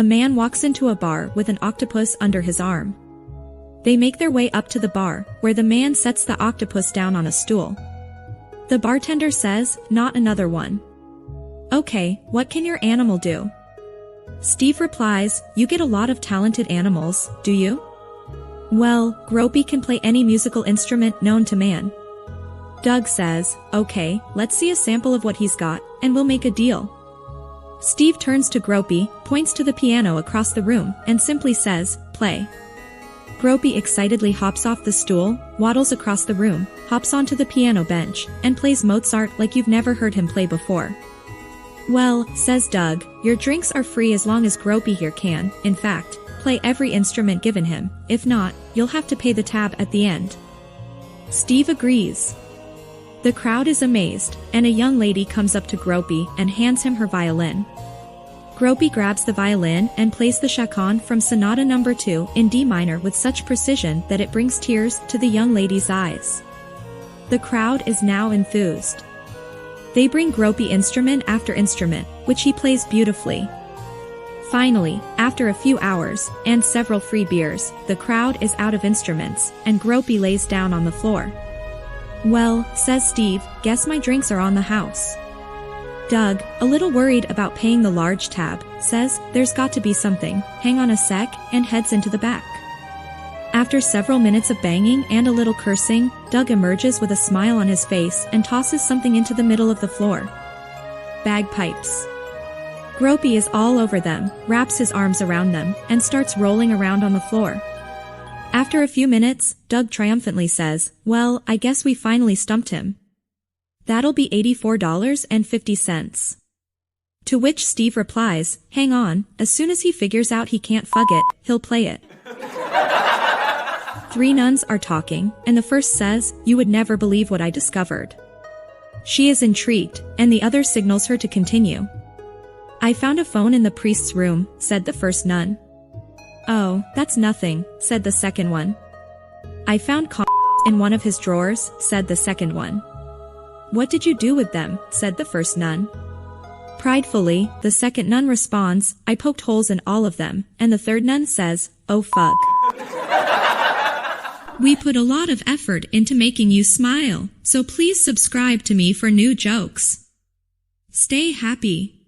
A man walks into a bar with an octopus under his arm. They make their way up to the bar, where the man sets the octopus down on a stool. The bartender says, "Not another one." "Okay, what can your animal do?" Steve replies, "You get a lot of talented animals, do you?" "Well, Gropey can play any musical instrument known to man." Doug says, "Okay, let's see a sample of what he's got, and we'll make a deal." Steve turns to Gropey, points to the piano across the room, and simply says, "Play." Gropey excitedly hops off the stool, waddles across the room, hops onto the piano bench, and plays Mozart like you've never heard him play before. "Well," says Doug, "your drinks are free as long as Gropey here can, in fact, play every instrument given him. If not, you'll have to pay the tab at the end." Steve agrees. The crowd is amazed, and a young lady comes up to Gropey and hands him her violin. Gropey grabs the violin and plays the chaconne from Sonata No. 2 in D minor with such precision that it brings tears to the young lady's eyes. The crowd is now enthused. They bring Gropey instrument after instrument, which he plays beautifully. Finally, after a few hours, and several free beers, the crowd is out of instruments, and Gropey lays down on the floor. "Well," says Steve, "guess my drinks are on the house." Doug, a little worried about paying the large tab, says, "There's got to be something, hang on a sec," and heads into the back. After several minutes of banging and a little cursing, Doug emerges with a smile on his face and tosses something into the middle of the floor. Bagpipes. Gropey is all over them, wraps his arms around them, and starts rolling around on the floor. After a few minutes, Doug triumphantly says, "Well, I guess we finally stumped him. That'll be $84.50. To which Steve replies, "Hang on, as soon as he figures out he can't fug it, he'll play it." Three nuns are talking, and the first says, "You would never believe what I discovered." She is intrigued, and the other signals her to continue. "I found a phone in the priest's room," said the first nun. "Oh, that's nothing," said the second one. "I found condoms in one of his drawers," said the second one. "What did you do with them?" said the first nun. Pridefully, the second nun responds, "I poked holes in all of them," and the third nun says, "Oh fuck. We put a lot of effort into making you smile, so please subscribe to me for new jokes. Stay happy."